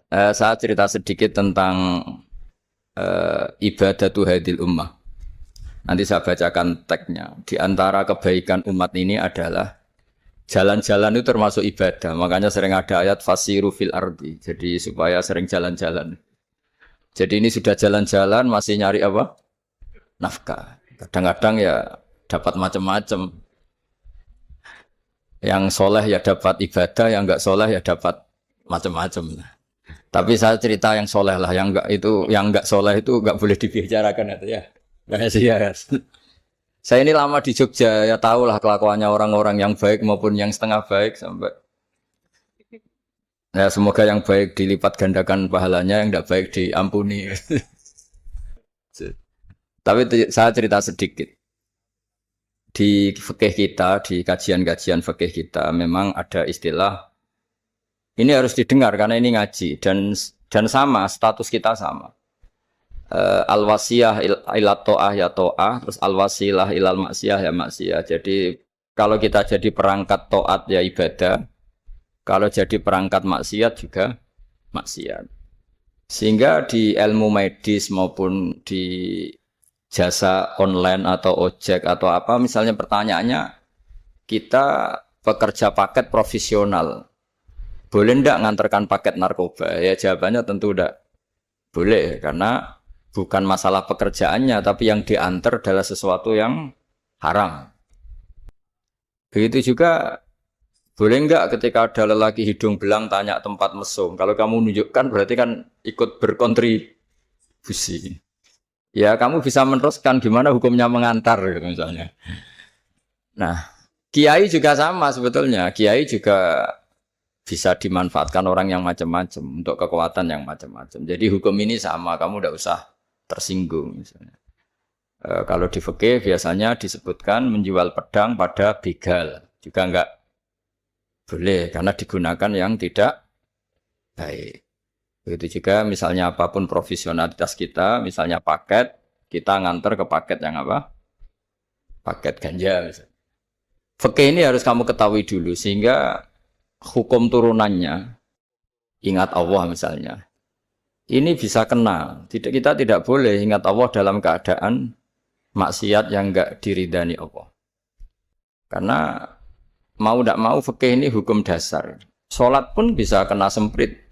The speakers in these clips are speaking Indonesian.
Saya cerita sedikit tentang ibadatu hadil ummah. Nanti saya bacakan teksnya. Di antara kebaikan umat ini adalah jalan-jalan itu termasuk ibadah. Makanya sering ada ayat fasiru fil ardi. Jadi supaya sering jalan-jalan. Jadi ini sudah jalan-jalan masih nyari apa? Nafkah. Kadang-kadang ya dapat macam-macam. Yang soleh ya dapat ibadah, yang enggak soleh ya dapat macam-macam. Tapi saya cerita yang soleh lah, yang enggak soleh itu enggak boleh dibicarakan itu ya. Rahasia. Saya ini lama di Jogja, ya tahu lah kelakuannya orang-orang yang baik maupun yang setengah baik sampai. Ya semoga yang baik dilipat gandakan pahalanya, yang enggak baik diampuni. Tapi saya cerita sedikit. Di fikih kita, di kajian-kajian fikih kita, memang ada istilah ini harus didengar karena ini ngaji dan sama status kita sama. Al-wasiyah ila ta'ah ya ta'ah, terus al-wasilah ilal maksiyah ya maksiyah. Jadi kalau kita jadi perangkat taat ya ibadah, kalau jadi perangkat maksiat juga maksiat. Sehingga di ilmu medis maupun di jasa online atau ojek atau apa, misalnya pertanyaannya, kita pekerja paket profesional, boleh ndak ngantarkan paket narkoba? Ya jawabannya tentu ndak boleh, karena bukan masalah pekerjaannya, tapi yang diantar adalah sesuatu yang haram. Begitu juga, boleh enggak ketika ada lelaki hidung belang tanya tempat mesum? Kalau kamu menunjukkan berarti kan ikut berkontribusi. Ya kamu bisa meneruskan gimana hukumnya mengantar gitu misalnya. Nah, kiai juga sama sebetulnya. Kiai juga bisa dimanfaatkan orang yang macam-macam untuk kekuatan yang macam-macam. Jadi hukum ini sama, kamu tidak usah tersinggung misalnya. Kalau di fikih biasanya disebutkan menjual pedang pada begal juga enggak boleh karena digunakan yang tidak baik. Begitu juga misalnya apapun profesionalitas kita, misalnya paket, kita nganter ke paket yang apa? Paket ganja misalnya. Fikih ini harus kamu ketahui dulu sehingga hukum turunannya, ingat Allah misalnya, ini bisa kena. Kita tidak boleh ingat Allah dalam keadaan maksiat yang enggak diridani Allah. Karena mau tidak mau fikih ini hukum dasar. Sholat pun bisa kena semprit.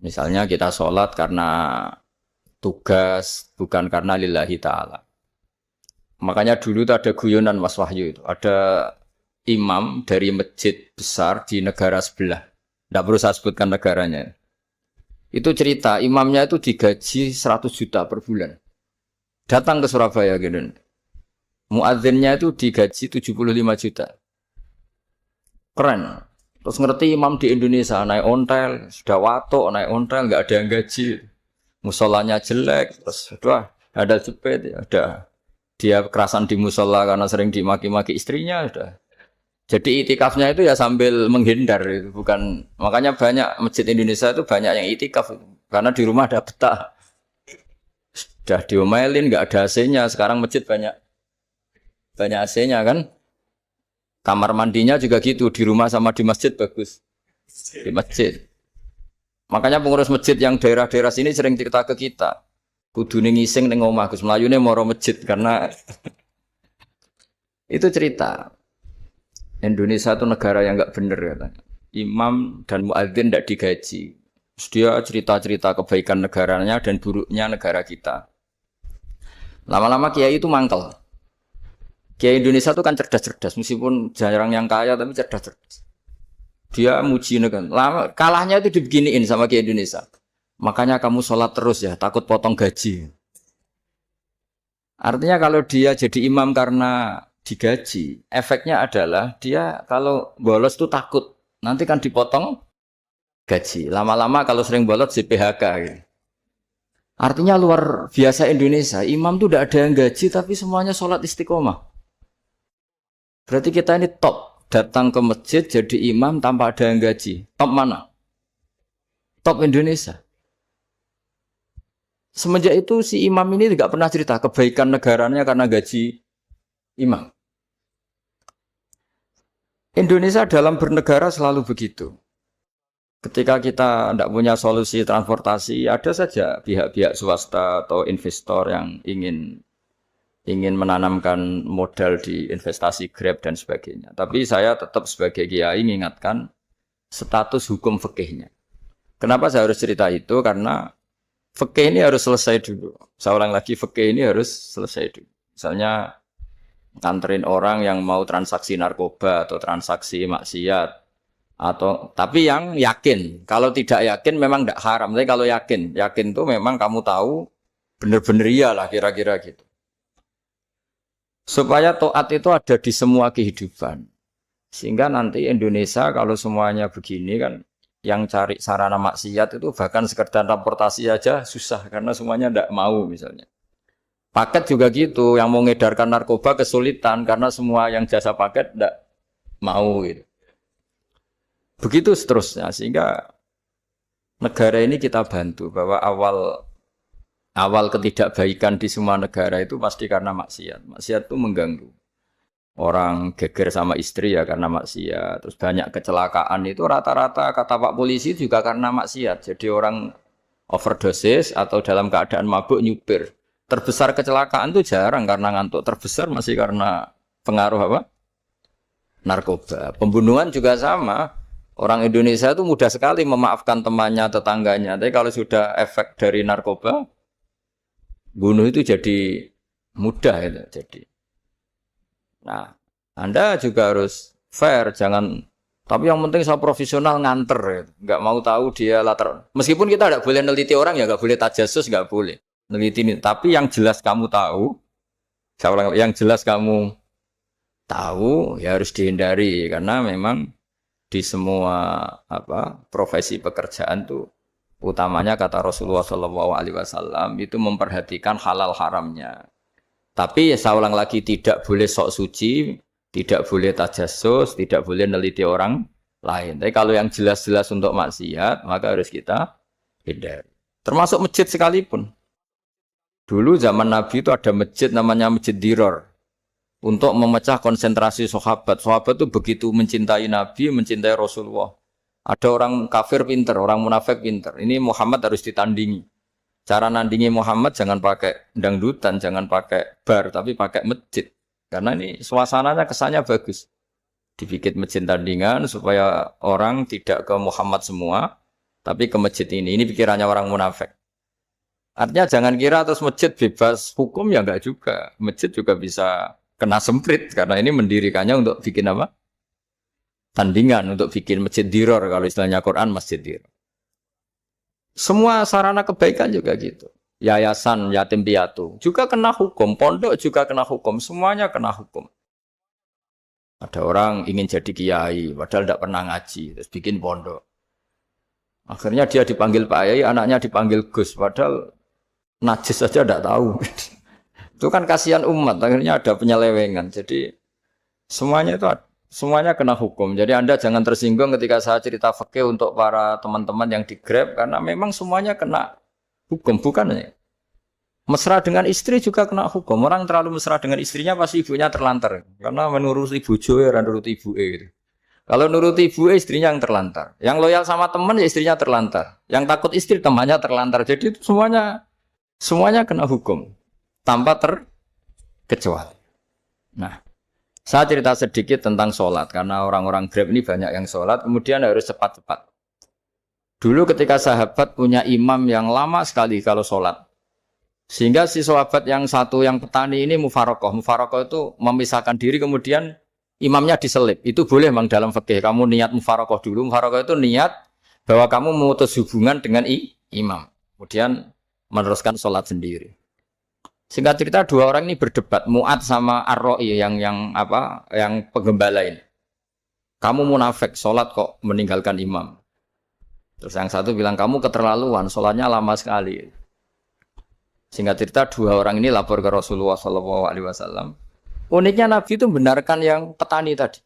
Misalnya kita sholat karena tugas, bukan karena lillahi ta'ala. Makanya dulu itu ada guyonan Mas Wahyu itu. Ada imam dari masjid besar di negara sebelah. Tidak perlu saya sebutkan negaranya. Itu cerita, imamnya itu digaji 100 juta per bulan. Datang ke Surabaya gitu. Muadzinnya itu digaji 75 juta. Keren. Terus ngerti imam di Indonesia naik ontel, sudah watok naik ontel, nggak ada yang gaji, musolanya jelek, terus ada jepit, ada dia kerasan di musola karena sering dimaki-maki istrinya, sudah. Jadi itikafnya itu ya sambil menghindar, itu bukan. Makanya banyak masjid Indonesia itu banyak yang itikaf, karena di rumah ada betah, sudah diomelin, nggak ada AC-nya. Sekarang masjid banyak AC-nya kan. Kamar mandinya juga gitu, di rumah sama di masjid bagus. Di masjid. Makanya pengurus masjid yang daerah-daerah sini sering cerita ke kita. Kudune ngising ning omah Gus mlayune moro masjid karena itu cerita. Indonesia itu negara yang enggak bener katanya. Imam dan muadzin tidak digaji. Terus dia cerita-cerita kebaikan negaranya dan buruknya negara kita. Lama-lama kiai itu mangkel. Kiai Indonesia itu kan cerdas-cerdas, meskipun jarang yang kaya tapi cerdas-cerdas. Dia muji negara. Lama kalahnya itu dibeginiin sama Kiai Indonesia. Makanya kamu sholat terus ya, takut potong gaji. Artinya kalau dia jadi imam karena digaji, efeknya adalah dia kalau bolos itu takut. Nanti kan dipotong gaji. Lama-lama kalau sering bolos di PHK gitu. Artinya luar biasa Indonesia. Imam itu tidak ada yang gaji tapi semuanya sholat istiqomah. Berarti kita ini top. Datang ke masjid jadi imam tanpa ada yang gaji. Top mana? Top Indonesia. Semenjak itu si imam ini tidak pernah cerita kebaikan negaranya karena gaji imam. Indonesia dalam bernegara selalu begitu. Ketika kita tidak punya solusi transportasi, ada saja pihak-pihak swasta atau investor yang ingin menanamkan modal di investasi Grab dan sebagainya. Tapi saya tetap sebagai kiai mengingatkan status hukum fikihnya. Kenapa saya harus cerita itu? Karena fikih ini harus selesai dulu. Saya ulang lagi, fikih ini harus selesai dulu. Misalnya nganterin orang yang mau transaksi narkoba atau transaksi maksiat, atau tapi yang yakin. Kalau tidak yakin memang tidak haram. Tapi kalau yakin itu memang kamu tahu benar-benar iyalah kira-kira gitu. Supaya taat itu ada di semua kehidupan. Sehingga nanti Indonesia kalau semuanya begini kan, yang cari sarana maksiat itu bahkan sekedar transportasi aja susah karena semuanya tidak mau misalnya. Paket juga gitu, yang mau ngedarkan narkoba kesulitan karena semua yang jasa paket tidak mau gitu. Begitu seterusnya, sehingga negara ini kita bantu bahwa awal ketidakbaikan di semua negara itu pasti karena maksiat. Maksiat itu mengganggu. Orang geger sama istri ya karena maksiat. Terus banyak kecelakaan itu rata-rata kata Pak Polisi juga karena maksiat. Jadi orang overdosis atau dalam keadaan mabuk nyupir. Terbesar kecelakaan itu jarang karena ngantuk. Terbesar masih karena pengaruh apa? Narkoba. Pembunuhan juga sama. Orang Indonesia itu mudah sekali memaafkan temannya, tetangganya. Tapi kalau sudah efek dari narkoba, bunuh itu jadi mudah itu jadi. Nah, Anda juga harus fair, jangan. Tapi yang penting saya profesional nganter, gitu. Nggak mau tahu dia latar. Meskipun kita nggak boleh neliti orang ya, nggak boleh tajasus, nggak boleh neliti ini. Tapi yang jelas kamu tahu, yang jelas kamu tahu ya harus dihindari karena memang di semua profesi pekerjaan tuh utamanya kata Rasulullah SAW itu memperhatikan halal haramnya. Tapi ya saya ulang lagi tidak boleh sok suci, tidak boleh tajasus, tidak boleh neliti orang lain. Tapi kalau yang jelas-jelas untuk maksiat maka harus kita hindari. Termasuk masjid sekalipun. Dulu zaman Nabi itu ada masjid namanya Masjid Diror. Untuk memecah konsentrasi sahabat. Sahabat itu begitu mencintai Nabi, mencintai Rasulullah. Ada orang kafir pinter, orang munafik pinter. Ini Muhammad harus ditandingi. Cara nandingi Muhammad jangan pakai dangdutan, jangan pakai bar, tapi pakai masjid. Karena ini suasananya kesannya bagus. Dibikin masjid tandingan supaya orang tidak ke Muhammad semua, tapi ke masjid ini. Ini pikirannya orang munafik. Artinya jangan kira terus masjid bebas hukum ya enggak juga. Masjid juga bisa kena semprit karena ini mendirikannya untuk bikin apa? Tandingan untuk bikin masjid diror kalau istilahnya Quran masjid diror. Semua sarana kebaikan juga gitu. Yayasan yatim piatu juga kena hukum, pondok juga kena hukum, semuanya kena hukum. Ada orang ingin jadi kiai padahal tidak pernah ngaji, terus bikin pondok. Akhirnya dia dipanggil Pak Yai, anaknya dipanggil Gus, padahal najis saja tidak tahu. Itu kan kasihan umat, akhirnya ada penyelewengan. Jadi semuanya kena hukum. Jadi Anda jangan tersinggung ketika saya cerita fikih untuk para teman-teman yang di Grab karena memang semuanya kena hukum, bukan ya? Mesra dengan istri juga kena hukum. Orang terlalu mesra dengan istrinya pasti ibunya terlantar. Karena menuruti bojo ya nuruti ibuke gitu. Kalau nuruti ibuke istrinya yang terlantar. Yang loyal sama teman ya istrinya terlantar. Yang takut istri temannya terlantar. Jadi itu semuanya kena hukum tanpa terkecuali. Nah, saya cerita sedikit tentang sholat, karena orang-orang Grab ini banyak yang sholat, kemudian harus cepat-cepat. Dulu ketika sahabat punya imam yang lama sekali kalau sholat, sehingga si sahabat yang satu, yang petani ini mufarokoh. Mufarokoh itu memisahkan diri, kemudian imamnya diselip. Itu boleh memang dalam fikih, kamu niat mufarokoh dulu. Mufarokoh itu niat bahwa kamu memutus hubungan dengan imam. Kemudian meneruskan sholat sendiri. Singkat cerita dua orang ini berdebat, Mu'ad sama Ar-Ra'i yang penggembala ini. Kamu munafik, sholat kok meninggalkan imam. Terus yang satu bilang kamu keterlaluan, sholatnya lama sekali. Singkat cerita dua orang ini lapor ke Rasulullah SAW. Uniknya Nabi itu membenarkan yang petani tadi.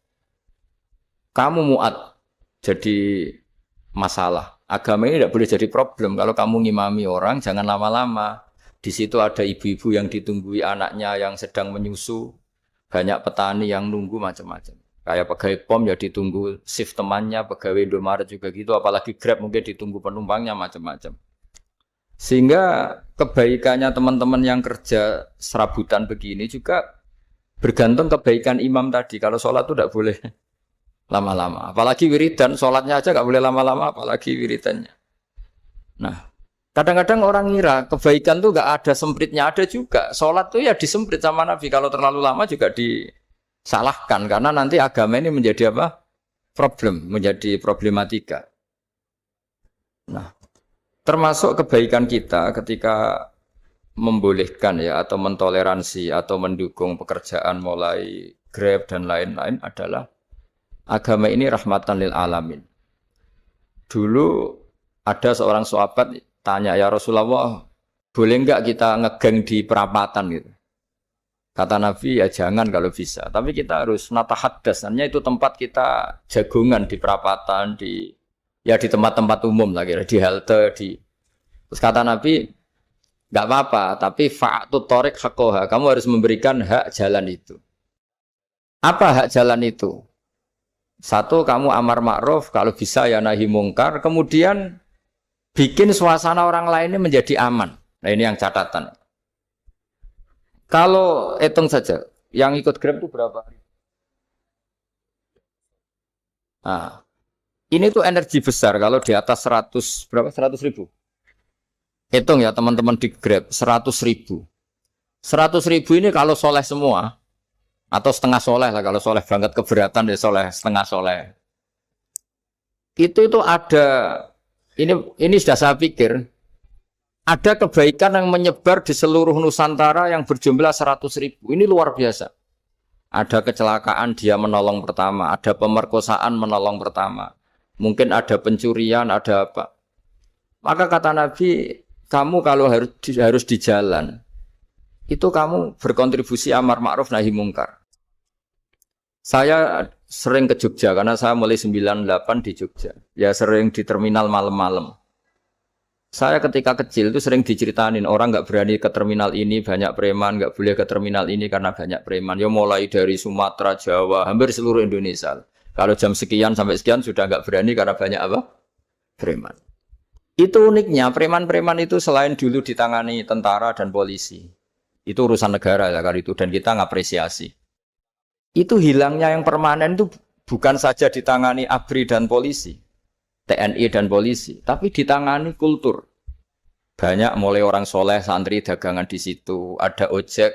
Kamu Mu'ad, jadi masalah. Agama ini tidak boleh jadi problem. Kalau kamu ngimami orang, jangan lama-lama. Di situ ada ibu-ibu yang ditunggui anaknya yang sedang menyusu, banyak petani yang nunggu macam-macam. Kayak pegawai POM ya ditunggu shift temannya, pegawai Indomaret juga gitu, apalagi Grab mungkin ditunggu penumpangnya macam-macam. Sehingga kebaikannya teman-teman yang kerja serabutan begini juga bergantung kebaikan imam tadi. Kalau sholat itu tidak boleh lama-lama. Apalagi wiridan, sholatnya aja nggak boleh lama-lama, apalagi wiridannya. Nah, kadang-kadang orang ngira kebaikan tuh nggak ada sempritnya, ada juga. Sholat tuh ya disemprit sama Nabi. Kalau terlalu lama juga disalahkan karena nanti agama ini menjadi apa? Problem, menjadi problematika. Nah, termasuk kebaikan kita ketika membolehkan ya atau mentoleransi atau mendukung pekerjaan mulai Grab dan lain-lain adalah agama ini rahmatan lil alamin. Dulu ada seorang sahabat tanya, ya Rasulullah, boleh enggak kita ngegeng di perapatan gitu? Kata Nabi, ya jangan kalau bisa. Tapi kita harus natahaddas, artinya itu tempat kita jagungan di perapatan, di tempat-tempat umum lah kira, di halte, Terus kata Nabi, enggak apa-apa, tapi fa'atu thoriq haqqaha, kamu harus memberikan hak jalan itu. Apa hak jalan itu? Satu, kamu amar ma'ruf, kalau bisa ya nahi mungkar, kemudian bikin suasana orang lain ini menjadi aman. Nah ini yang catatan. Kalau hitung saja, yang ikut Grab itu berapa hari? Nah, ini tuh energi besar kalau di atas 100, berapa? 100 ribu. Hitung ya teman-teman di Grab, 100 ribu. 100 ribu ini kalau soleh semua, atau setengah soleh lah, kalau soleh banget keberatan ya soleh, setengah soleh. Itu ada, ini sudah saya pikir, ada kebaikan yang menyebar di seluruh Nusantara yang berjumlah 100 ribu. Ini luar biasa. Ada kecelakaan dia menolong pertama, ada pemerkosaan menolong pertama. Mungkin ada pencurian, ada apa. Maka kata Nabi, kamu kalau harus di jalan, itu kamu berkontribusi amar ma'ruf nahi mungkar. Saya sering ke Jogja, karena saya mulai 98 di Jogja. Ya sering di terminal malam-malam. Saya ketika kecil itu sering diceritain orang nggak berani ke terminal ini banyak preman, nggak boleh ke terminal ini karena banyak preman. Ya mulai dari Sumatera, Jawa, hampir seluruh Indonesia. Kalau jam sekian sampai sekian sudah nggak berani karena banyak apa? Preman. Itu uniknya preman-preman itu selain dulu ditangani tentara dan polisi, itu urusan negara ya kali itu dan kita ngapresiasi. Itu hilangnya yang permanen itu bukan saja ditangani ABRI dan polisi, TNI dan polisi, tapi ditangani kultur. Banyak mulai orang soleh, santri dagangan di situ, ada ojek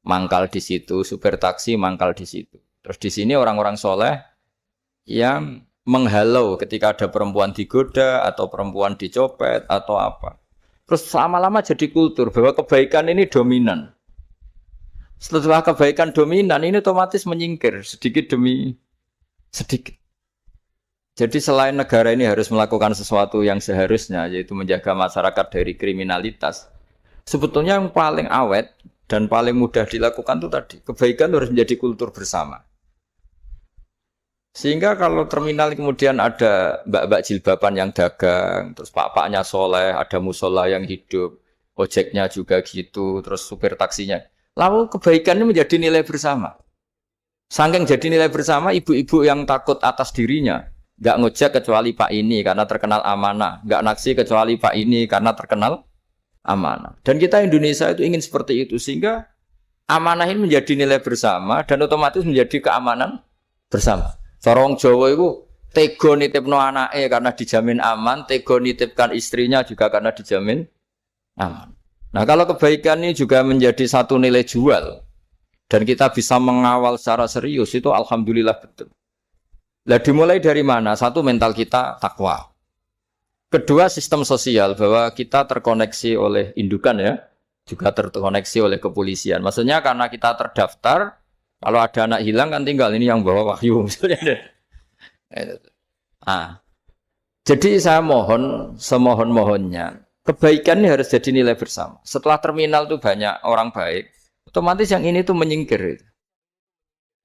mangkal di situ, supir taksi mangkal di situ. Terus di sini orang-orang soleh yang menghalau ketika ada perempuan digoda atau perempuan dicopet atau apa. Terus lama-lama jadi kultur bahwa kebaikan ini dominan. Setelah kebaikan dominan ini otomatis menyingkir sedikit demi sedikit. Jadi selain negara ini harus melakukan sesuatu yang seharusnya, yaitu menjaga masyarakat dari kriminalitas, sebetulnya yang paling awet dan paling mudah dilakukan itu tadi, kebaikan harus menjadi kultur bersama. Sehingga kalau terminal kemudian ada mbak-mbak jilbaban yang dagang, terus pak-paknya soleh, ada musola yang hidup, ojeknya juga gitu, terus supir taksinya. Lalu kebaikan ini menjadi nilai bersama. Saking jadi nilai bersama, ibu-ibu yang takut atas dirinya, nggak ngojek kecuali Pak ini karena terkenal amanah, nggak naksi kecuali Pak ini karena terkenal amanah. Dan kita Indonesia itu ingin seperti itu, sehingga amanah ini menjadi nilai bersama dan otomatis menjadi keamanan bersama. Sorong Jawa itu tego nitipno anake karena dijamin aman, tego nitipkan istrinya juga karena dijamin aman. Nah kalau kebaikan ini juga menjadi satu nilai jual dan kita bisa mengawal secara serius itu alhamdulillah betul. Lah dimulai dari mana? Satu, mental kita takwa. Kedua, sistem sosial bahwa kita terkoneksi oleh indukan ya, juga terkoneksi oleh kepolisian. Maksudnya karena kita terdaftar, kalau ada anak hilang kan tinggal ini yang bawa wahyu misalnya. Nah, jadi saya mohon semohon-mohonnya kebaikan ini harus jadi nilai bersama. Setelah terminal tuh banyak orang baik, otomatis yang ini tuh menyingkir.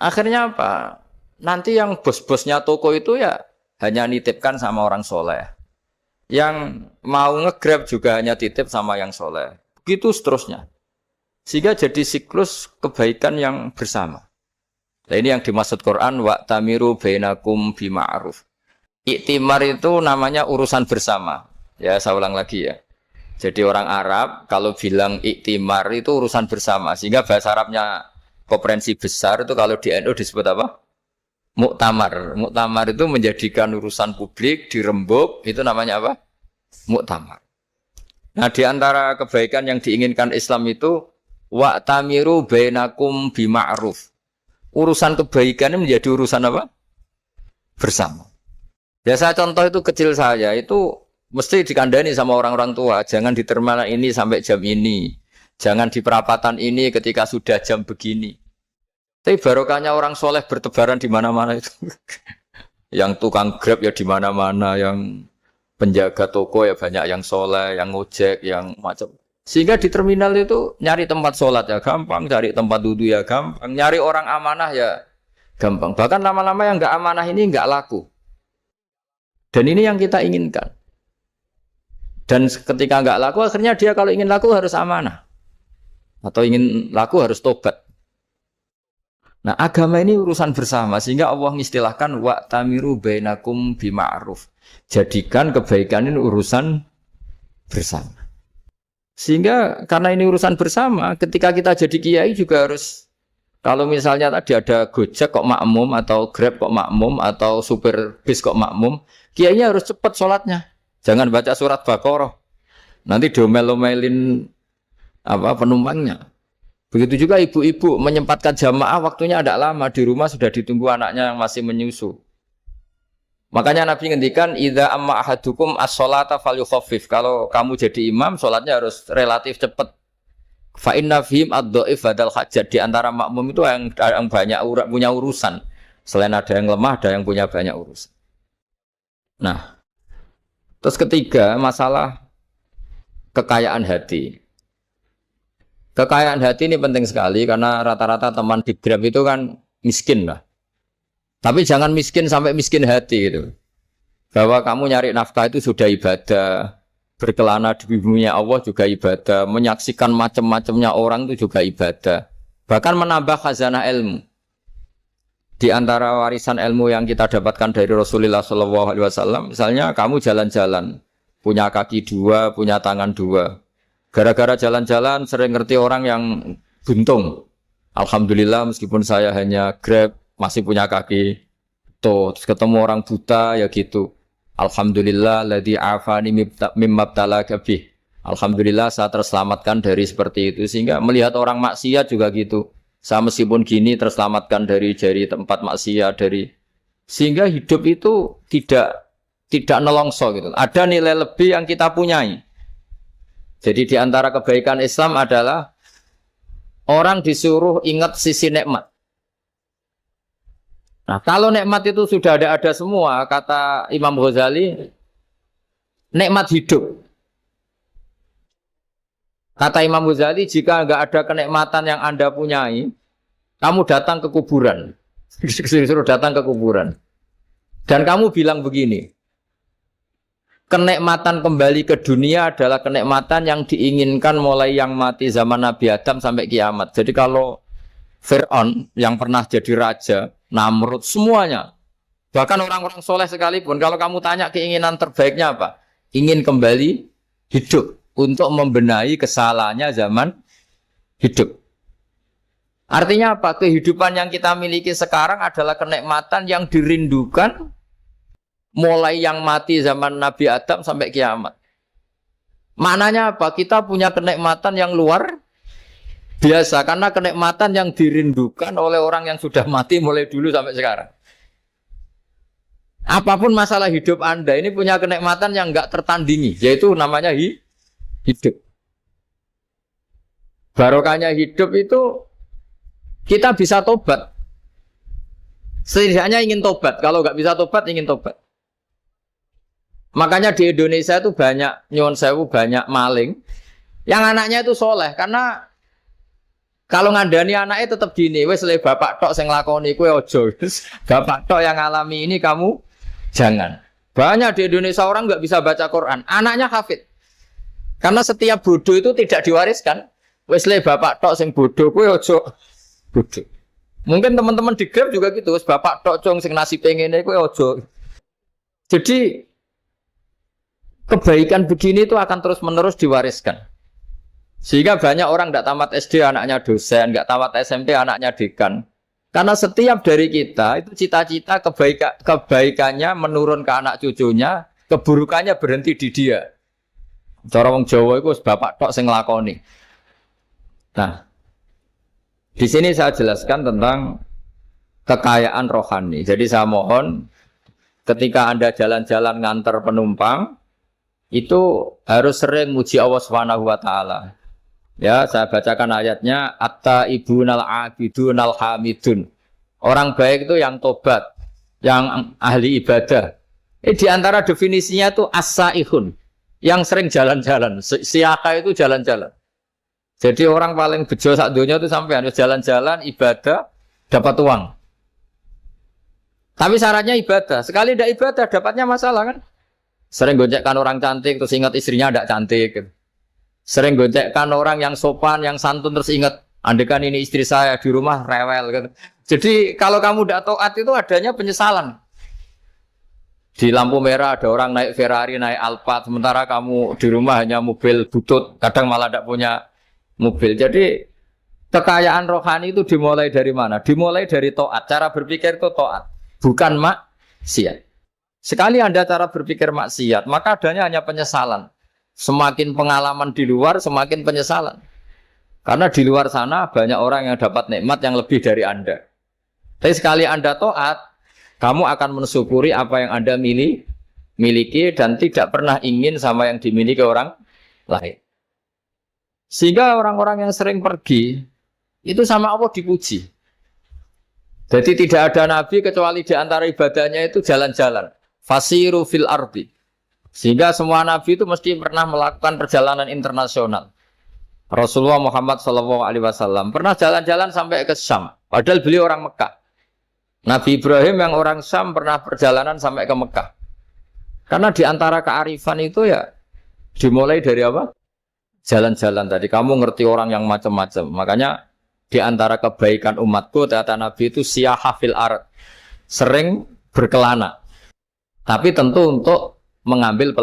Akhirnya apa? Nanti yang bos-bosnya toko itu ya hanya nitipkan sama orang soleh. Yang mau nge-grab juga hanya titip sama yang soleh. Begitu seterusnya. Sehingga jadi siklus kebaikan yang bersama. Nah, ini yang dimaksud Quran wa tamiru bainakum bima'ruf. Iktimar itu namanya urusan bersama. Ya, saya ulang lagi ya. Jadi orang Arab kalau bilang iktimar itu urusan bersama. Sehingga bahasa Arabnya konferensi besar itu kalau di NU disebut apa? Muktamar. Muktamar itu menjadikan urusan publik dirembuk, itu namanya apa? Muktamar. Nah, di antara kebaikan yang diinginkan Islam itu wa tamiru bainakum bima'ruf. Urusan kebaikan ini menjadi urusan apa? Bersama. Ya saya contoh itu kecil saya itu mesti dikandani sama orang-orang tua. Jangan di terminal ini sampai jam ini. Jangan di perapatan ini ketika sudah jam begini. Tapi barokahnya orang soleh bertebaran di mana-mana itu. Yang tukang Grab ya di mana-mana, yang penjaga toko ya banyak yang soleh, yang ngojek, yang macam. Sehingga di terminal itu nyari tempat sholat ya gampang, cari tempat duduk ya gampang, nyari orang amanah ya gampang. Bahkan lama-lama yang nggak amanah ini nggak laku. Dan ini yang kita inginkan. Dan ketika nggak laku, akhirnya dia kalau ingin laku harus amanah. Atau ingin laku harus tobat. Nah, agama ini urusan bersama. Sehingga Allah mengistilahkan wa tamiru bainakum bima'ruf. Jadikan kebaikan ini urusan bersama. Sehingga karena ini urusan bersama, ketika kita jadi kiai juga harus, kalau misalnya tadi ada Gojek kok makmum, atau Grab kok makmum, atau supir bis kok makmum, kiainya harus cepat sholatnya. Jangan baca surat Baqarah. Nanti domel-domelin penumpangnya. Begitu juga ibu-ibu menyempatkan jamaah, waktunya tidak lama, di rumah sudah ditunggu anaknya yang masih menyusu. Makanya Nabi ngendikan idza amma ahadukum as-sholata falyukhaffif. Kalau kamu jadi imam, sholatnya harus relatif cepat. Fa inna fihim ad-dhaif badal hajat. Di antara makmum itu yang banyak punya urusan. Selain ada yang lemah, ada yang punya banyak urusan. Nah, terus ketiga, masalah kekayaan hati. Kekayaan hati ini penting sekali karena rata-rata teman di Grab itu kan miskin lah. Tapi jangan miskin sampai miskin hati gitu. Bahwa kamu nyari nafkah itu sudah ibadah, berkelana di buminya Allah juga ibadah, menyaksikan macam-macamnya orang itu juga ibadah. Bahkan menambah khazanah ilmu. Di antara warisan ilmu yang kita dapatkan dari Rasulullah SAW, misalnya kamu jalan-jalan, punya kaki dua, punya tangan dua. Gara-gara jalan-jalan sering ngerti orang yang buntung. Alhamdulillah meskipun saya hanya Grab, masih punya kaki. Terus ketemu orang buta ya gitu. Alhamdulillah ladzi afani mimma btalaka bih. Alhamdulillah saya terselamatkan dari seperti itu. Sehingga melihat orang maksiat juga gitu. Saya meskipun gini terselamatkan dari tempat maksiat, sehingga hidup itu tidak nelongso gitu. Ada nilai lebih yang kita punyai. Jadi di antara kebaikan Islam adalah orang disuruh ingat sisi nikmat. Nah, kalau nikmat itu sudah ada semua, kata Imam Ghazali, nikmat hidup. Kata Imam Ghazali, jika enggak ada kenikmatan yang Anda punyai, kamu datang ke kuburan. Disuruh datang ke kuburan. Dan kamu bilang begini, kenikmatan kembali ke dunia adalah kenikmatan yang diinginkan mulai yang mati zaman Nabi Adam sampai kiamat. Jadi kalau Fir'aun yang pernah jadi raja, Namrud, semuanya, bahkan orang-orang soleh sekalipun, kalau kamu tanya keinginan terbaiknya apa? Ingin kembali hidup untuk membenahi kesalahannya zaman hidup. Artinya apa? Kehidupan yang kita miliki sekarang adalah kenikmatan yang dirindukan mulai yang mati zaman Nabi Adam sampai kiamat. Maknanya apa? Kita punya kenikmatan yang luar biasa karena kenikmatan yang dirindukan oleh orang yang sudah mati mulai dulu sampai sekarang. Apapun masalah hidup Anda ini punya kenikmatan yang enggak tertandingi, yaitu namanya hidup. Barokahnya hidup itu kita bisa tobat. Setidaknya ingin tobat. Kalau enggak bisa tobat, ingin tobat. Makanya di Indonesia itu banyak nyuwun sewu, banyak maling yang anaknya itu soleh karena kalau ngandani anaknya tetap gini, wes le bapak tok sing nglakoni kowe aja. Bapak tok yang ngalami ini kamu jangan. Banyak di Indonesia orang nggak bisa baca Quran, anaknya hafid. Karena setiap bodoh itu tidak diwariskan. Wes le bapak tok sing bodoh kowe aja bodoh. Mungkin teman-teman di Grab juga gitu, bapak tok cong sing nasi pengen iku ojo. Jadi kebaikan begini itu akan terus-menerus diwariskan. Sehingga banyak orang tidak tamat SD anaknya dosen, nggak tamat SMP anaknya dekan. Karena setiap dari kita itu cita-cita kebaikannya menurun ke anak cucunya, keburukannya berhenti di dia. Cara wong Jawa itu bapak tok sing nglakoni. Nah, di sini saya jelaskan tentang kekayaan rohani. Jadi saya mohon ketika Anda jalan-jalan nganter penumpang itu harus sering muji Allah Subhanahu wa taala. Ya, saya bacakan ayatnya at-taibunal abidunal hamidun. Orang baik itu yang tobat, yang ahli ibadah. Di antara definisinya itu as-saihun, yang sering jalan-jalan. Siaka itu jalan-jalan. Jadi orang paling bejo sak dunia itu sampai harus jalan-jalan ibadah dapat uang. Tapi syaratnya ibadah. Sekali tidak ibadah dapatnya masalah kan? Sering gonjekkan orang cantik terus ingat istrinya tidak cantik. Sering gonjekkan orang yang sopan, yang santun terus ingat andekan ini istri saya di rumah rewel gitu. Jadi kalau kamu tidak taat itu adanya penyesalan. Di lampu merah ada orang naik Ferrari, naik Alphard, sementara kamu di rumah hanya mobil butut, kadang malah tidak punya mobil. Jadi kekayaan rohani itu dimulai dari mana? Dimulai dari taat. Cara berpikir itu taat, bukan maksiat. Sekali Anda cara berpikir maksiat, maka adanya hanya penyesalan. Semakin pengalaman di luar, semakin penyesalan. Karena di luar sana banyak orang yang dapat nikmat yang lebih dari Anda. Tapi sekali Anda taat, kamu akan mensyukuri apa yang Anda miliki dan tidak pernah ingin sama yang dimiliki orang lain. Sehingga orang-orang yang sering pergi, itu sama Allah dipuji. Jadi tidak ada nabi kecuali di antara ibadahnya itu jalan-jalan. Fasiru fil ardi. Sehingga semua nabi itu mesti pernah melakukan perjalanan internasional. Rasulullah Muhammad SAW pernah jalan-jalan sampai ke Syam. Padahal beliau orang Mekah. Nabi Ibrahim yang orang Syam pernah perjalanan sampai ke Mekah. Karena di antara kearifan itu ya dimulai dari apa? Jalan-jalan tadi. Kamu ngerti orang yang macam-macam. Makanya di antara kebaikan umatku, kata Nabi itu siyaha fil ard. Sering berkelana. Tapi tentu untuk mengambil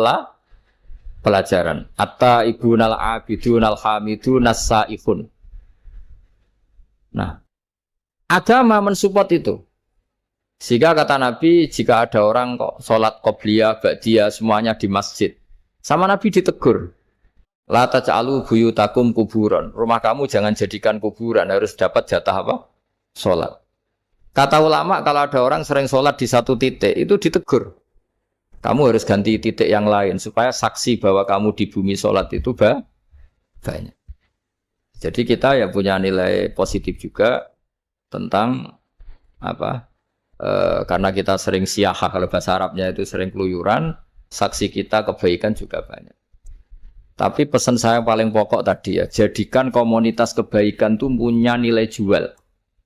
pelajaran. At-taibunal abidunal hamidunas saihun. Nah, agama mensupport itu. Sehingga kata Nabi, jika ada orang kok sholat qobliyah, ba'diyah, semuanya di masjid. Sama Nabi ditegur. La taj'alu buyutakum kuburan. Rumah kamu jangan jadikan kuburan, harus dapat jatah apa? Sholat. Kata ulama, kalau ada orang sering sholat di satu titik, itu ditegur. Kamu harus ganti titik yang lain, supaya saksi bahwa kamu di bumi sholat itu banyak. Jadi kita ya punya nilai positif juga tentang apa? Karena kita sering siyaha, kalau bahasa Arabnya itu sering keluyuran, saksi kita kebaikan juga banyak. Tapi pesan saya yang paling pokok tadi ya, jadikan komunitas kebaikan itu punya nilai jual.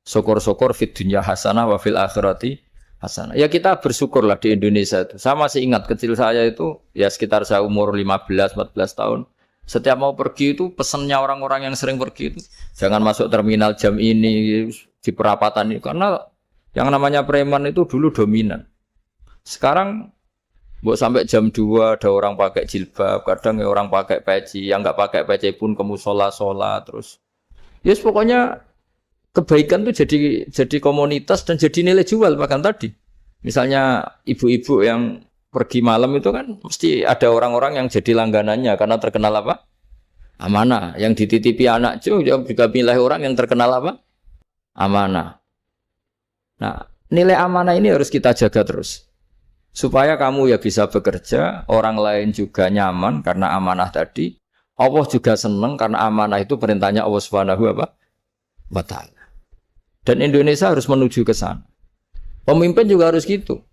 Syukur-syukur fid dunya hasanah wa fil akhirati hasanah. Ya kita bersyukurlah di Indonesia itu. Saya masih ingat kecil saya itu, ya sekitar saya umur 15-14 tahun. Setiap mau pergi itu pesannya orang-orang yang sering pergi itu, jangan masuk terminal jam ini, di perapatan ini. Karena yang namanya preman itu dulu dominan. Sekarang sampai jam 2 ada orang pakai jilbab, kadang ya orang pakai peci, yang nggak pakai peci pun ke musola terus. Yes, pokoknya kebaikan itu jadi komunitas dan jadi nilai jual bahkan tadi. Misalnya ibu-ibu yang pergi malam itu kan mesti ada orang-orang yang jadi langganannya karena terkenal apa? Amanah. Yang dititipi anak juga pilih orang yang terkenal apa? Amanah. Nah, nilai amanah ini harus kita jaga terus. Supaya kamu ya bisa bekerja, orang lain juga nyaman karena amanah tadi. Allah juga senang karena amanah itu perintahnya Allah Subhanahu wa ta'ala. Dan Indonesia harus menuju ke sana. Pemimpin juga harus gitu.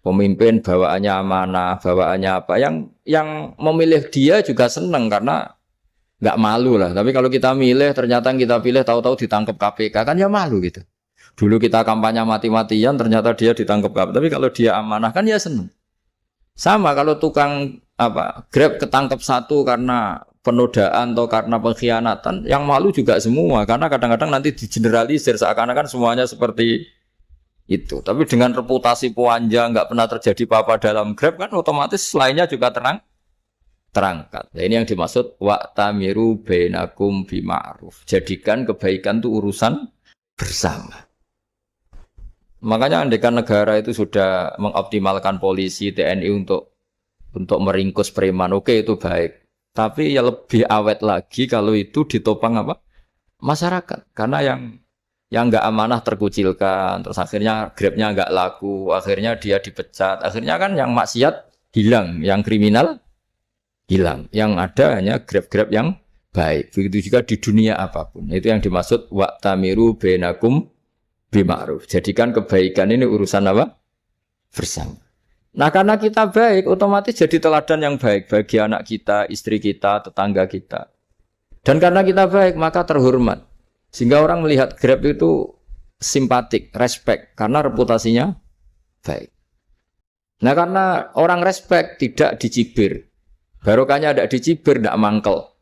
Pemimpin bawaannya amanah, bawaannya apa. Yang memilih dia juga senang karena nggak malu lah. Tapi kalau kita milih, ternyata kita pilih tahu-tahu ditangkap KPK, kan ya malu gitu. Dulu kita kampanye mati-matian, ternyata dia ditangkap KPK. Tapi kalau dia amanah kan ya senang. Sama kalau tukang Grab ketangkep satu karena penodaan atau karena pengkhianatan, yang malu juga semua. Karena kadang-kadang nanti digeneralisir seakan-akan semuanya seperti itu. Tapi dengan reputasi panjang, nggak pernah terjadi apa-apa dalam Grab kan otomatis lainnya juga terangkat. Nah, ini yang dimaksud wa'tamiru bainakum bima'ruf. Jadikan kebaikan itu urusan bersama. Makanya andekan negara itu sudah mengoptimalkan polisi, TNI untuk meringkus preman, oke itu baik. Tapi ya lebih awet lagi kalau itu ditopang apa? Masyarakat. Karena yang nggak amanah terkucilkan, terus akhirnya Grabnya nggak laku, akhirnya dia dipecat, akhirnya kan yang maksiat hilang, yang kriminal hilang, yang ada hanya Grab-Grab yang baik. Begitu juga di dunia apapun. Itu yang dimaksud wa'tamiru bainakum bima'ruf. Jadikan kebaikan ini urusan apa? Bersama. Nah karena kita baik, otomatis jadi teladan yang baik bagi anak kita, istri kita, tetangga kita. Dan karena kita baik, maka terhormat. Sehingga orang melihat Grab itu simpatik, respect, karena reputasinya baik. Nah karena orang respect, tidak dicibir. Barokahnya tidak dicibir, tidak mangkel.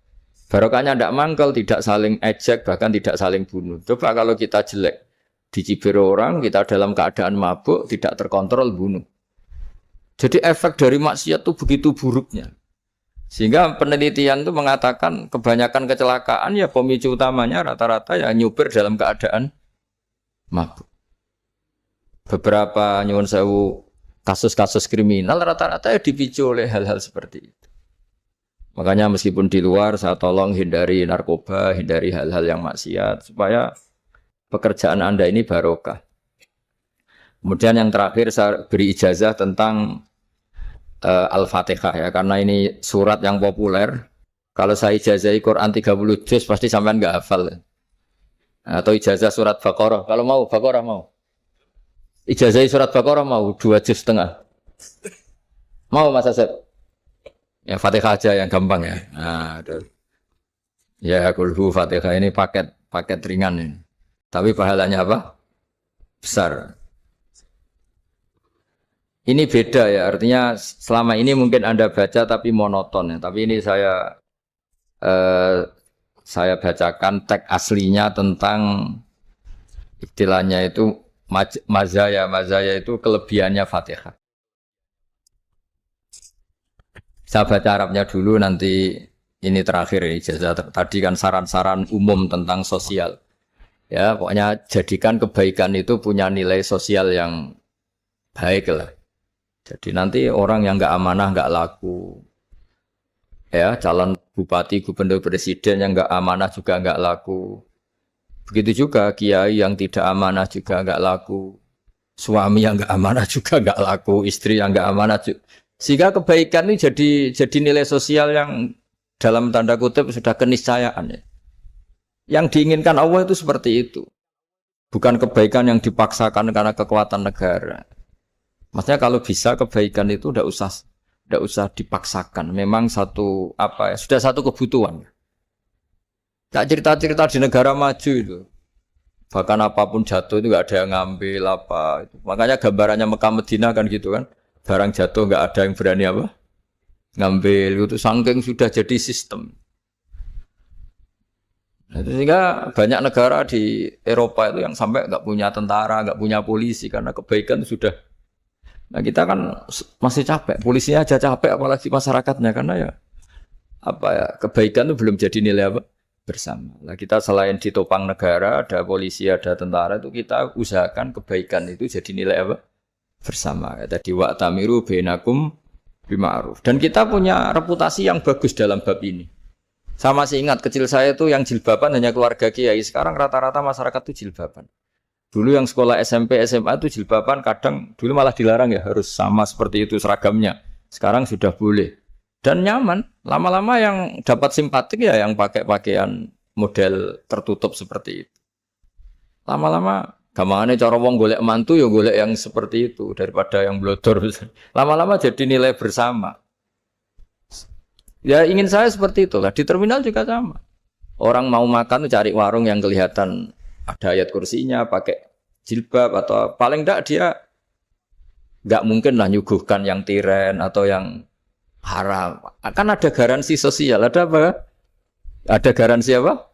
Barokahnya tidak mangkel, tidak saling ejek, bahkan tidak saling bunuh. Coba kalau kita jelek, dicibir orang, kita dalam keadaan mabuk, tidak terkontrol, bunuh. Jadi efek dari maksiat itu begitu buruknya. Sehingga penelitian itu mengatakan kebanyakan kecelakaan ya pemicu utamanya rata-rata ya nyupir dalam keadaan mabuk. Beberapa nyuwun sewu kasus-kasus kriminal rata-rata ya dipicu oleh hal-hal seperti itu. Makanya meskipun di luar saya tolong hindari narkoba, hindari hal-hal yang maksiat supaya pekerjaan Anda ini barokah. Kemudian yang terakhir saya beri ijazah tentang Al-Fatihah ya, karena ini surat yang populer. Kalau saya ijazahi Quran 30 juz pasti sampean nggak hafal. Atau ijazah surat Baqarah. Kalau mau Baqarah mau. Ijazahi surat Baqarah mau 2 juz setengah. Mau Mas Asep? Ya Fatihah aja yang gampang ya. Nah, aduh. Ya kulhu Fatihah ini paket ringan ini. Tapi pahalanya apa? Besar. Ini beda ya, artinya selama ini mungkin Anda baca tapi monoton ya. Tapi ini saya bacakan teks aslinya tentang istilahnya itu mazaya. Mazaya itu kelebihannya Fatihah. Saya baca Arabnya dulu, nanti ini terakhir ini ijazah. Tadi kan saran-saran umum tentang sosial. Ya, pokoknya jadikan kebaikan itu punya nilai sosial yang baik lah. Jadi nanti orang yang nggak amanah nggak laku, ya calon bupati, gubernur, presiden yang nggak amanah juga nggak laku. Begitu juga kiai yang tidak amanah juga nggak laku, suami yang nggak amanah juga nggak laku, istri yang nggak amanah juga. Sehingga kebaikan ini jadi nilai sosial yang dalam tanda kutip sudah keniscayaan ya. Yang diinginkan Allah itu seperti itu, bukan kebaikan yang dipaksakan karena kekuatan negara. Maksudnya kalau bisa kebaikan itu tidak usah dipaksakan. Memang sudah satu kebutuhan. Tak cerita-cerita di negara maju itu. Bahkan apapun jatuh itu nggak ada yang ngambil apa. Makanya gambarannya Mekah Medina kan gitu kan. Barang jatuh nggak ada yang berani apa ngambil. Itu saking sudah jadi sistem. Nah, sehingga banyak negara di Eropa itu yang sampai nggak punya tentara, nggak punya polisi karena kebaikan sudah. Nah kita kan masih capek, polisinya aja capek apalagi masyarakatnya karena ya kebaikan itu belum jadi nilai apa bersama. Nah kita selain ditopang negara, ada polisi, ada tentara itu kita usahakan kebaikan itu jadi nilai apa bersama. Tadi wa'tamiru bainakum bima'ruf. Dan kita punya reputasi yang bagus dalam bab ini. Saya masih ingat kecil saya itu yang jilbaban hanya keluarga kiai. Sekarang rata-rata masyarakat itu jilbaban. Dulu yang sekolah SMP, SMA itu jilbaban kadang dulu malah dilarang ya, harus sama seperti itu seragamnya. Sekarang sudah boleh. Dan nyaman. Lama-lama yang dapat simpatik ya yang pakai pakaian model tertutup seperti itu. Lama-lama gamane cara wong golek mantu ya golek yang seperti itu daripada yang blodor. Lama-lama jadi nilai bersama. Ya ingin saya seperti itulah. Di terminal juga sama. Orang mau makan tuh cari warung yang kelihatan ada ayat kursinya, pakai jilbab atau paling enggak dia enggak mungkin lah nyuguhkan yang tiren atau yang haram. Kan ada garansi sosial, ada apa? Ada garansi apa?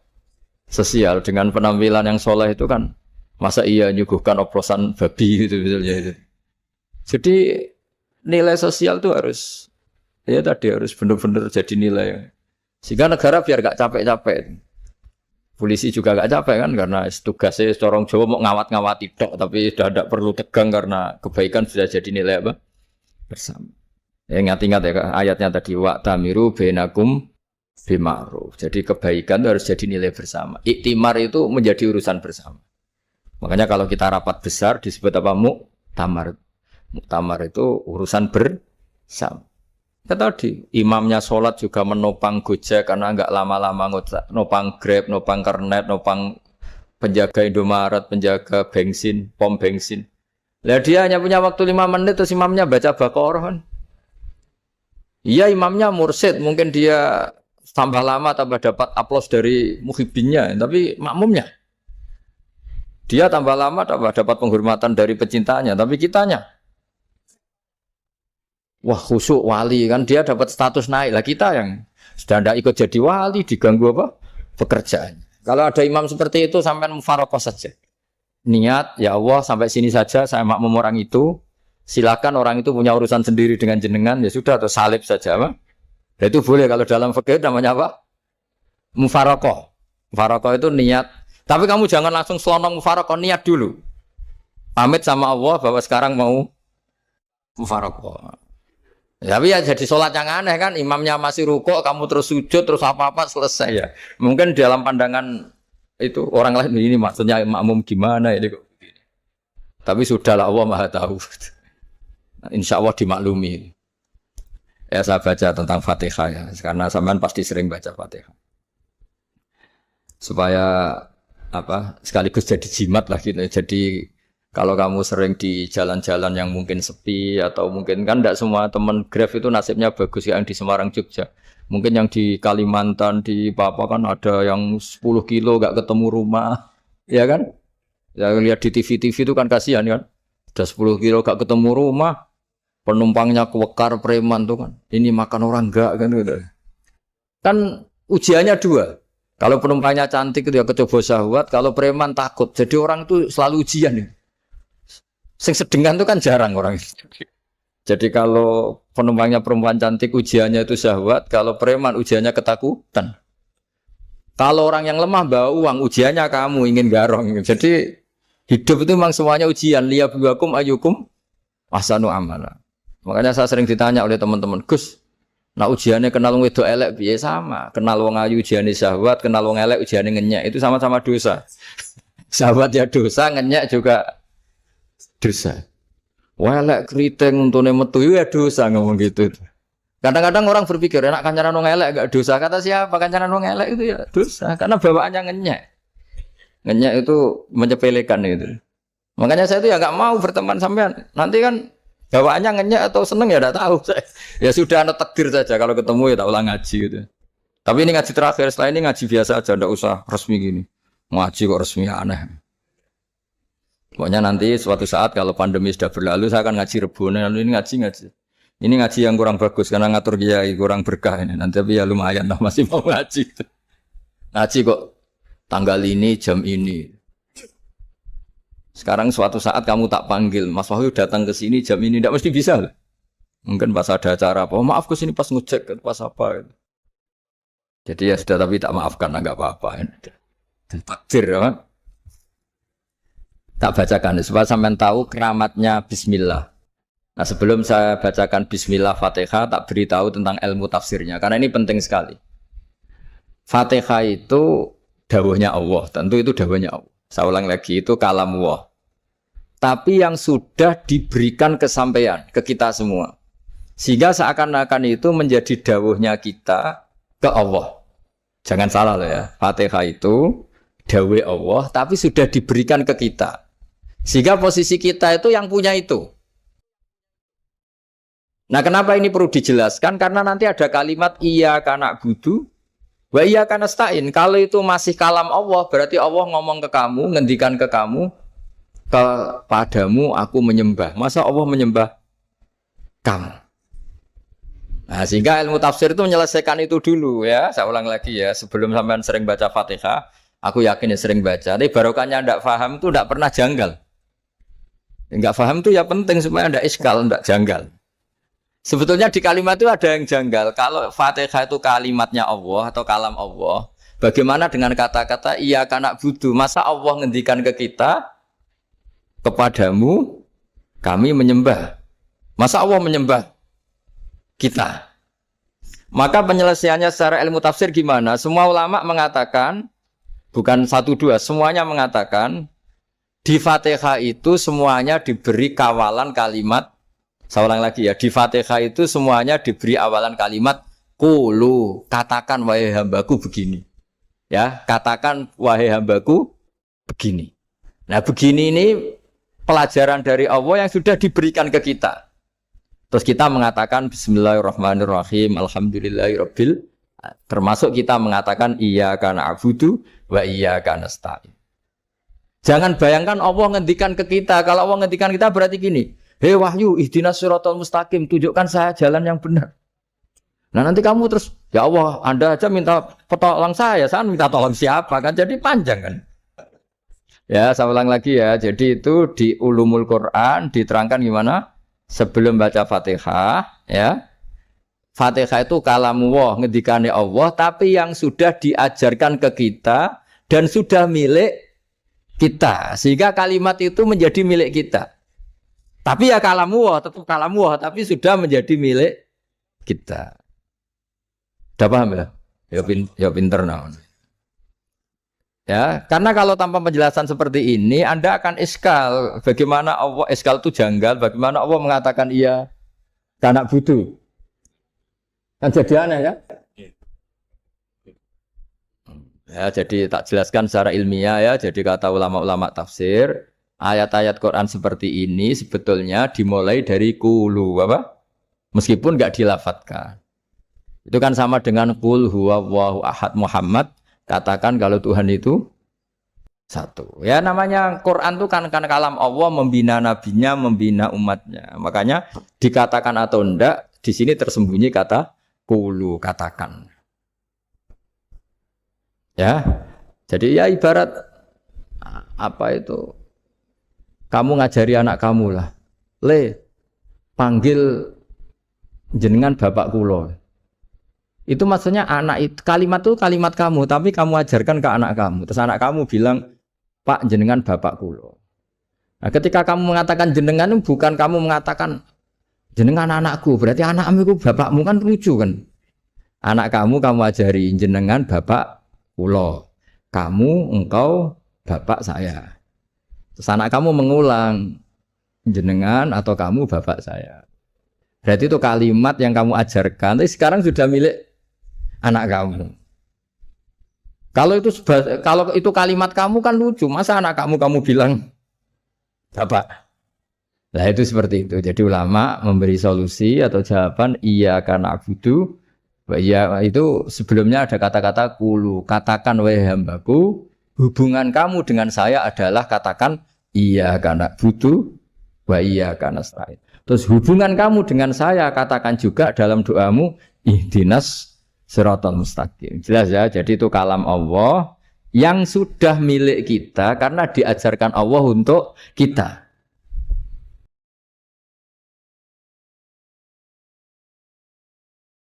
Sosial dengan penampilan yang soleh itu kan masa iya nyuguhkan oplosan babi gitu misalnya itu. Jadi nilai sosial itu harus ya tadi harus benar-benar jadi nilai. Sehingga negara biar gak capek-capek. Polisi juga gak capek kan karena tugasnya corong Jawa mau ngawat-ngawati tok tapi sudah tidak perlu tegang karena kebaikan sudah jadi nilai apa? Bersama. Ya, ingat-ingat ya ayatnya tadi wa tamiru bainakum bima'ruf. Jadi kebaikan itu harus jadi nilai bersama. Iktimar itu menjadi urusan bersama. Makanya kalau kita rapat besar disebut apa? Muktamar. Muktamar itu urusan bersama. Ya tadi, imamnya sholat juga menopang Gojek karena enggak lama-lama nopang Grab, nopang Kernet, nopang penjaga Indomaret, penjaga bensin, pom bensin. Lah dia hanya punya waktu 5 menit terus imamnya baca Baqarah kan. Iya imamnya mursyid, mungkin dia tambah lama tambah dapat aplaus dari muhibbinnya, tapi makmumnya dia tambah lama tambah dapat penghormatan dari pecintanya, tapi kitanya wah khusyuk wali kan dia dapat status naik lah kita yang sudah tidak ikut jadi wali diganggu apa pekerjaan. Kalau ada imam seperti itu sampai mufaroqah saja. Niat ya Allah sampai sini saja saya makmum orang itu. Silakan orang itu punya urusan sendiri dengan jenengan ya sudah atau salib saja apa? Dan itu boleh kalau dalam fikih namanya apa? Mufaroqah. Mufaroqah itu niat. Tapi kamu jangan langsung selonong mufaroqah, niat dulu. Pamit sama Allah bahwa sekarang mau mufaroqah. Tapi ya jadi sholat yang aneh kan, imamnya masih rukuk, kamu terus sujud, terus apa-apa selesai ya. Mungkin dalam pandangan itu orang lain ini maksudnya makmum gimana ini kok begini. Tapi sudahlah Allah Maha tahu. Insya Allah dimaklumi. Ya saya baca tentang Fatihah ya, karena sampean pasti sering baca Fatihah. Supaya apa sekaligus jadi jimat lah gitu. Jadi kalau kamu sering di jalan-jalan yang mungkin sepi atau mungkin kan tidak semua teman Grab itu nasibnya bagus yang di Semarang Jogja. Mungkin yang di Kalimantan di Papua kan ada yang 10 kilo gak ketemu rumah, ya kan? Ya lihat di TV-TV itu kan kasihan kan. Udah 10 kilo gak ketemu rumah, penumpangnya kewekar preman tuh kan. Ini makan orang enggak kan gitu. Kan ujiannya dua. Kalau penumpangnya cantik itu ya kecoba syahwat, kalau preman takut. Jadi orang itu selalu ujian nih. Sing sedengan itu kan jarang orang itu. Jadi kalau penumpangnya perempuan cantik ujiannya itu syahwat, kalau preman ujiannya ketakutan. Kalau orang yang lemah bawa uang ujiannya kamu ingin garong. Jadi hidup itu memang semuanya ujian. Liyabluwakum ayyukum ahsanu amala. Makanya saya sering ditanya oleh teman-teman, Gus, nah ujiannya kenal wong wedok elek piye sama? Kenal wong ayu ujiannya syahwat, kenal wong elek ujiannya ngenyek. Itu sama-sama dosa. Syahwat ya dosa, ngenyek juga dosa. Wah elek keriting untune metu ya dosa ngomong gitu. Kadang-kadang orang berpikir enak kancanan wong elek enggak dosa. Kata siapa kancanan wong elek itu ya dosa karena bawaannya ngenyek. Ngenyek itu menyepelekan itu. Makanya saya itu ya enggak mau berteman sampean. Nanti kan bawaannya ngenyek atau seneng ya enggak tahu. Ya sudah ana takdir saja kalau ketemu ya tak ulang ngaji gitu. Tapi ini ngaji terakhir, setelah ini ngaji biasa aja enggak usah resmi gini. Ngaji kok resmi aneh. Pokoknya nanti suatu saat kalau pandemi sudah berlalu saya akan ngaji Rebone, ini ngaji. Ini ngaji yang kurang bagus karena ngatur kiai kurang berkah ini. Nanti tapi ya lumayan lah masih mau ngaji. Ngaji kok tanggal ini jam ini. Sekarang suatu saat kamu tak panggil, Mas Wahyu datang ke sini jam ini tidak mesti bisa lah. Mungkin pas ada acara apa, oh, maaf ke sini pas ngecek pas apa. Jadi ya sudah tapi tak maafkan enggak apa-apa. Takdir ya. Tak bacakan supaya sampean tahu keramatnya bismillah. Nah, sebelum saya bacakan bismillah Fatihah tak beritahu tentang ilmu tafsirnya karena ini penting sekali. Fatihah itu dawuhnya Allah, tentu itu dawuhnya Allah. Saya ulang lagi itu kalam Allah. Tapi yang sudah diberikan kesampaian ke kita semua. Sehingga seakan-akan itu menjadi dawuhnya kita ke Allah. Jangan salah loh ya. Fatihah itu dawuh Allah tapi sudah diberikan ke kita. Sehingga posisi kita itu yang punya itu. Nah kenapa ini perlu dijelaskan? Karena nanti ada kalimat iya kana budu wa iya kana stain. Kalau itu masih kalam Allah berarti Allah ngomong ke kamu, ngendikan ke kamu, kepadamu aku menyembah. Masa Allah menyembah kamu? Nah, sehingga ilmu tafsir itu menyelesaikan itu dulu ya. Saya ulang lagi ya, sebelum sampean sering baca Fatihah, aku yakin ya sering baca. Tapi barokahnya ndak paham itu ndak pernah janggal. Enggak paham itu ya penting supaya ndak iskal, ndak janggal. Sebetulnya di kalimat itu ada yang janggal. Kalau Fatihah itu kalimatnya Allah atau kalam Allah, bagaimana dengan kata-kata iya kana budu? Masa Allah ngendikan ke kita, kepadamu kami menyembah. Masa Allah menyembah kita? Maka penyelesaiannya secara ilmu tafsir gimana? Semua ulama mengatakan, bukan satu dua, semuanya mengatakan di Fatihah itu semuanya diberi kawalan kalimat. Saya ulang lagi ya, di Fatihah itu semuanya diberi awalan kalimat qulu, katakan wahai hambaku begini. Ya, katakan wahai hambaku begini. Nah, begini ini pelajaran dari Allah yang sudah diberikan ke kita. Terus kita mengatakan bismillahirrahmanirrahim, alhamdulillahirabbil, termasuk kita mengatakan iyyaka na'budu wa iyyaka nasta'in. Jangan bayangkan Allah ngendikan ke kita. Kalau Allah ngendikan kita berarti gini, hei wahyu ihdinas siratal mustaqim, tunjukkan saya jalan yang benar. Nah nanti kamu terus, ya Allah, Anda aja minta tolong saya minta tolong siapa kan? Jadi panjang kan? Ya, saya ulang lagi ya. Jadi itu di Ulumul Quran diterangkan gimana? Sebelum baca Fatihah, ya. Fatihah itu kalamullah, ngendikane Allah, tapi yang sudah diajarkan ke kita dan sudah milik kita, sehingga kalimat itu menjadi milik kita. Tapi ya kalamullah, tetap kalamullah, tapi sudah menjadi milik kita. Udah paham ya? Ya pinter naon. Ya, karena kalau tanpa penjelasan seperti ini, Anda akan iskal. Bagaimana Allah, iskal itu janggal, bagaimana Allah mengatakan iya karena butuh. Kan jadi aneh ya? Ya, jadi tak jelaskan secara ilmiah ya. Jadi kata ulama-ulama tafsir, ayat-ayat Quran seperti ini sebetulnya dimulai dari qulu, apa? Meskipun enggak dilafatkan. Itu kan sama dengan qul huwallahu ahad Muhammad, katakan kalau Tuhan itu satu. Ya namanya Quran itu kan kalam Allah, membina nabinya, membina umatnya. Makanya dikatakan atau enggak, di sini tersembunyi kata qulu, katakan. Ya, jadi ya ibarat apa itu? Kamu ngajari anak kamu lah, panggil jenengan bapak kulo. Itu maksudnya anak itu kalimat kamu, tapi kamu ajarkan ke anak kamu. Terus anak kamu bilang, Pak jenengan bapak kulo. Nah, ketika kamu mengatakan jenengan, bukan kamu mengatakan jenengan anakku, berarti anakmu itu bapakmu, kan lucu kan? Anak kamu ajari jenengan bapak kulo, kamu engkau bapak saya. Terus anak kamu mengulang jenengan atau kamu bapak saya. Berarti itu kalimat yang kamu ajarkan, tapi sekarang sudah milik anak kamu. Kalau itu kalimat kamu kan lucu, masa anak kamu bilang bapak. Nah itu seperti itu. Jadi ulama memberi solusi atau jawaban iyyaka na'budu. Ya itu sebelumnya ada kata-kata qulu, katakan wahai hambaku, hubungan kamu dengan saya adalah katakan iyyaka na'budu wa iyyaka nasta'in. Terus hubungan kamu dengan saya katakan juga dalam doamu ihdinas siratal mustaqim. Jelas ya, jadi itu kalam Allah yang sudah milik kita karena diajarkan Allah untuk kita.